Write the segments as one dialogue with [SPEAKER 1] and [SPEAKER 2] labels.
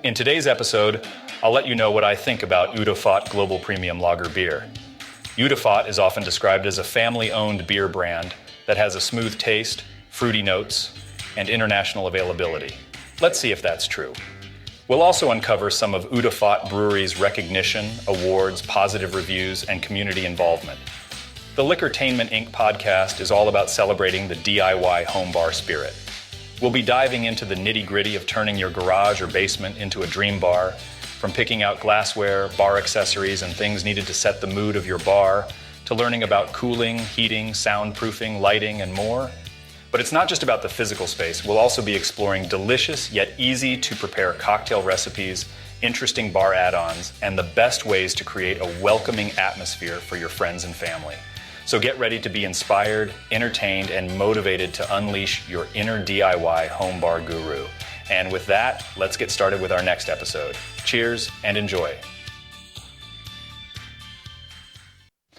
[SPEAKER 1] In today's episode, I'll let you know what I think about Udofot Global Premium Lager beer. Udofot is often described as a family-owned beer brand that has a smooth taste, fruity notes, and international availability. Let's see if that's true. We'll also uncover some of Udofot Brewery's recognition, awards, positive reviews, and community involvement. The Liquortainment Inc. podcast is all about celebrating the DIY home bar spirit. We'll be diving into the nitty-gritty of turning your garage or basement into a dream bar, from picking out glassware, bar accessories, and things needed to set the mood of your bar, to learning about cooling, heating, soundproofing, lighting, and more. But it's not just about the physical space. We'll also be exploring delicious yet easy to prepare cocktail recipes, interesting bar add-ons, and the best ways to create a welcoming atmosphere for your friends and family. So get ready to be inspired, entertained, and motivated to unleash your inner DIY home bar guru. And with that, let's get started with our next episode. Cheers and enjoy.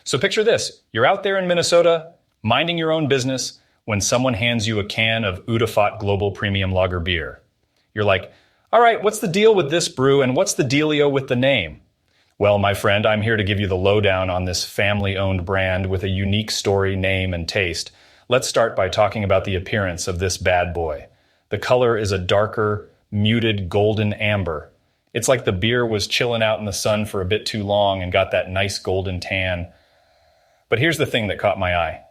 [SPEAKER 1] So picture this. You're out there in Minnesota, minding your own business, when someone hands you a can of Udofot Global Premium Lager beer. You're like, all right, what's the deal with this brew and what's the dealio with the name? Well, my friend, I'm here to give you the lowdown on this family-owned brand with a unique story, name, and taste. Let's start by talking about the appearance of this bad boy. The color is a darker, muted golden amber. It's like the beer was chilling out in the sun for a bit too long and got that nice golden tan. But here's the thing that caught my eye.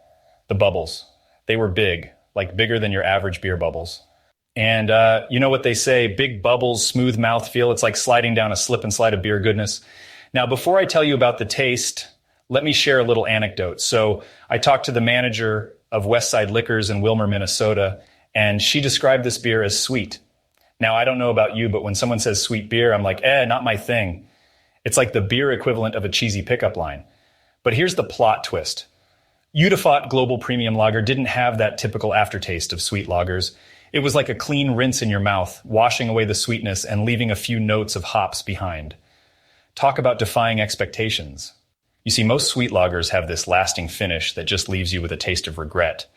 [SPEAKER 1] The bubbles. They were big, like bigger than your average beer bubbles. And you know what they say, big bubbles, smooth mouthfeel. It's like sliding down a slip and slide of beer goodness. Now, before I tell you about the taste, let me share a little anecdote. So I talked to the manager of Westside Liquors in Wilmer, Minnesota, and she described this beer as sweet. Now, I don't know about you, but when someone says sweet beer, I'm like, not my thing. It's like the beer equivalent of a cheesy pickup line. But here's the plot twist. Udofot Global Premium Lager didn't have that typical aftertaste of sweet lagers. It was like a clean rinse in your mouth, washing away the sweetness and leaving a few notes of hops behind. Talk about defying expectations. You see, most sweet lagers have this lasting finish that just leaves you with a taste of regret.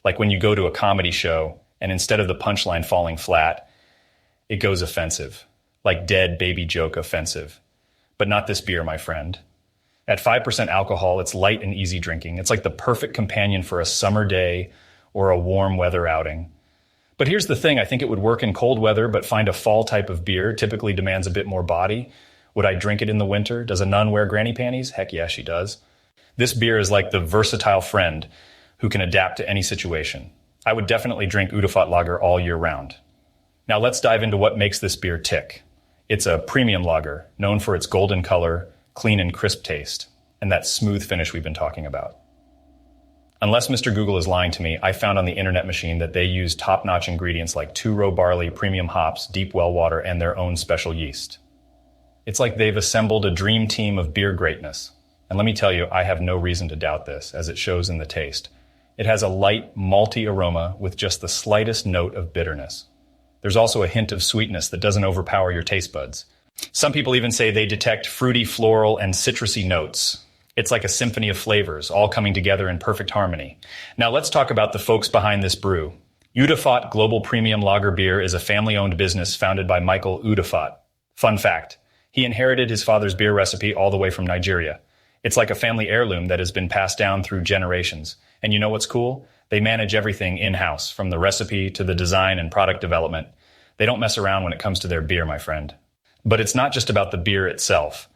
[SPEAKER 1] Like when you go to a comedy show and instead of the punchline falling flat, it goes offensive. Like dead baby joke offensive. But not this beer, my friend. At 5% alcohol, it's light and easy drinking. It's like the perfect companion for a summer day or a warm weather outing. But here's the thing, I think it would work in cold weather, but find a fall type of beer typically demands a bit more body. Would I drink it in the winter? Does a nun wear granny panties? Heck yeah, she does. This beer is like the versatile friend who can adapt to any situation. I would definitely drink Udofot Lager all year round. Now let's dive into what makes this beer tick. It's a premium lager, known for its golden color, clean and crisp taste, and that smooth finish we've been talking about. Unless Mr. Google is lying to me, I found on the internet machine that they use top-notch ingredients like 2-row barley, premium hops, deep well water, and their own special yeast. It's like they've assembled a dream team of beer greatness. And let me tell you, I have no reason to doubt this, as it shows in the taste. It has a light, malty aroma with just the slightest note of bitterness. There's also a hint of sweetness that doesn't overpower your taste buds. Some people even say they detect fruity, floral, and citrusy notes. It's like a symphony of flavors, all coming together in perfect harmony. Now let's talk about the folks behind this brew. Udofot Global Premium Lager Beer is a family-owned business founded by Michael Udofot. Fun fact, he inherited his father's beer recipe all the way from Nigeria. It's like a family heirloom that has been passed down through generations. And you know what's cool? They manage everything in-house, from the recipe to the design and product development. They don't mess around when it comes to their beer, my friend. But it's not just about the beer itself.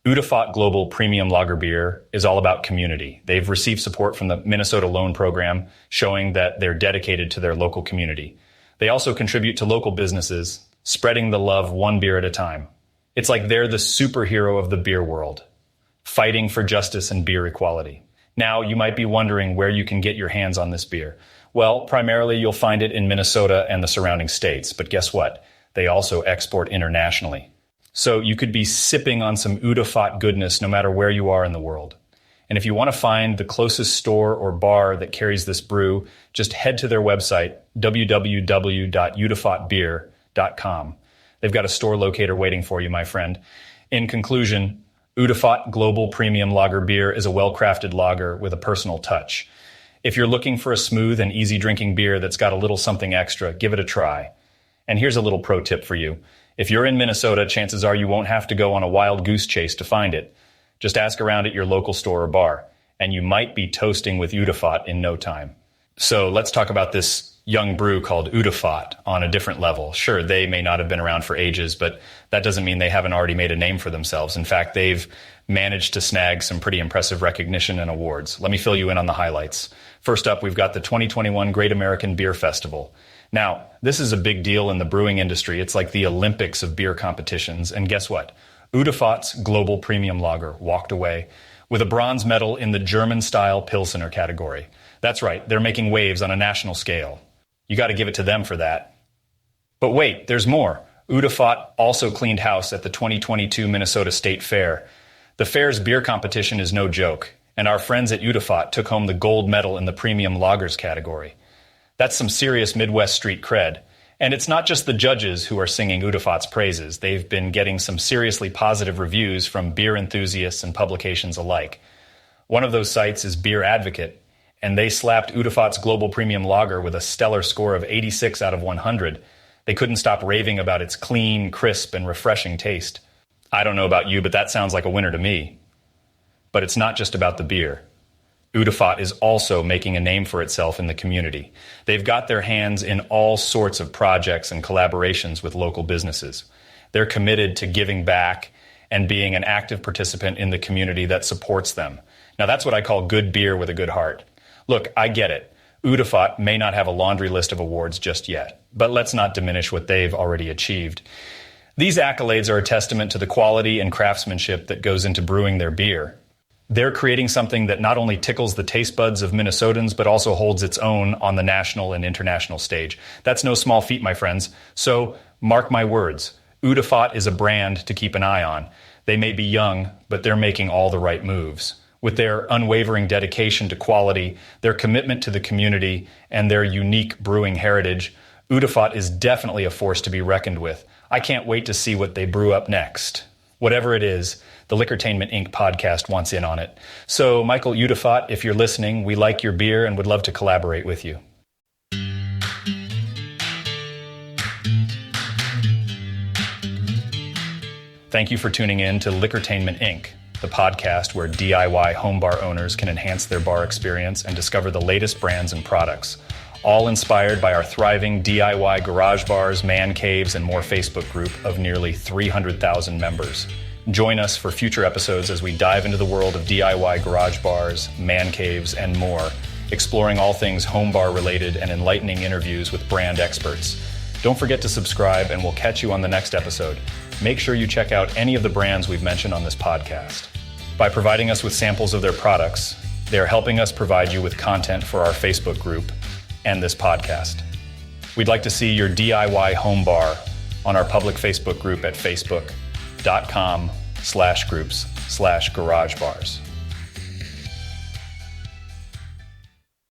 [SPEAKER 1] Udofot Global Premium Lager Beer is all about community. They've received support from the Minnesota Loan Program, showing that they're dedicated to their local community. They also contribute to local businesses, spreading the love one beer at a time. It's like they're the superhero of the beer world, fighting for justice and beer equality. Now, you might be wondering where you can get your hands on this beer. Well, primarily you'll find it in Minnesota and the surrounding states. But guess what? They also export internationally. So you could be sipping on some Udofot goodness no matter where you are in the world. And if you want to find the closest store or bar that carries this brew, just head to their website, www.udofotbeer.com. They've got a store locator waiting for you, my friend. In conclusion, Udofot Global Premium Lager Beer is a well-crafted lager with a personal touch. If you're looking for a smooth and easy drinking beer that's got a little something extra, give it a try. And here's a little pro tip for you. If you're in Minnesota, chances are you won't have to go on a wild goose chase to find it. Just ask around at your local store or bar, and you might be toasting with Udofot in no time. So let's talk about this young brew called Udofot on a different level. Sure, they may not have been around for ages, but that doesn't mean they haven't already made a name for themselves. In fact, they've managed to snag some pretty impressive recognition and awards. Let me fill you in on the highlights. First up, we've got the 2021 Great American Beer Festival. Now, this is a big deal in the brewing industry. It's like the Olympics of beer competitions. And guess what? Udofot's Global Premium Lager walked away with a bronze medal in the German-style Pilsener category. That's right, they're making waves on a national scale. You got to give it to them for that. But wait, there's more. Udofot also cleaned house at the 2022 Minnesota State Fair. The fair's beer competition is no joke, and our friends at Udofot took home the gold medal in the premium lagers category. That's some serious Midwest street cred. And it's not just the judges who are singing Udofot's praises. They've been getting some seriously positive reviews from beer enthusiasts and publications alike. One of those sites is Beer Advocate, and they slapped Udofot's Global Premium Lager with a stellar score of 86 out of 100. They couldn't stop raving about its clean, crisp, and refreshing taste. I don't know about you, but that sounds like a winner to me. But it's not just about the beer. Udofot is also making a name for itself in the community. They've got their hands in all sorts of projects and collaborations with local businesses. They're committed to giving back and being an active participant in the community that supports them. Now that's what I call good beer with a good heart. Look, I get it. Udofot may not have a laundry list of awards just yet, but let's not diminish what they've already achieved. These accolades are a testament to the quality and craftsmanship that goes into brewing their beer. They're creating something that not only tickles the taste buds of Minnesotans, but also holds its own on the national and international stage. That's no small feat, my friends. So mark my words. Udofot is a brand to keep an eye on. They may be young, but they're making all the right moves. With their unwavering dedication to quality, their commitment to the community, and their unique brewing heritage, Udofot is definitely a force to be reckoned with. I can't wait to see what they brew up next. Whatever it is, the Liquortainment Inc. podcast wants in on it. So, Michael Udofot, if you're listening, we like your beer and would love to collaborate with you. Thank you for tuning in to Liquortainment Inc., the podcast where DIY home bar owners can enhance their bar experience and discover the latest brands and products, all inspired by our thriving DIY garage bars, man caves, and more Facebook group of nearly 300,000 members. Join us for future episodes as we dive into the world of DIY garage bars, man caves, and more, exploring all things home bar related and enlightening interviews with brand experts. Don't forget to subscribe, and we'll catch you on the next episode. Make sure you check out any of the brands we've mentioned on this podcast. By providing us with samples of their products, they are helping us provide you with content for our Facebook group and this podcast. We'd like to see your DIY home bar on our public Facebook group at facebook.com/groups/garagebars.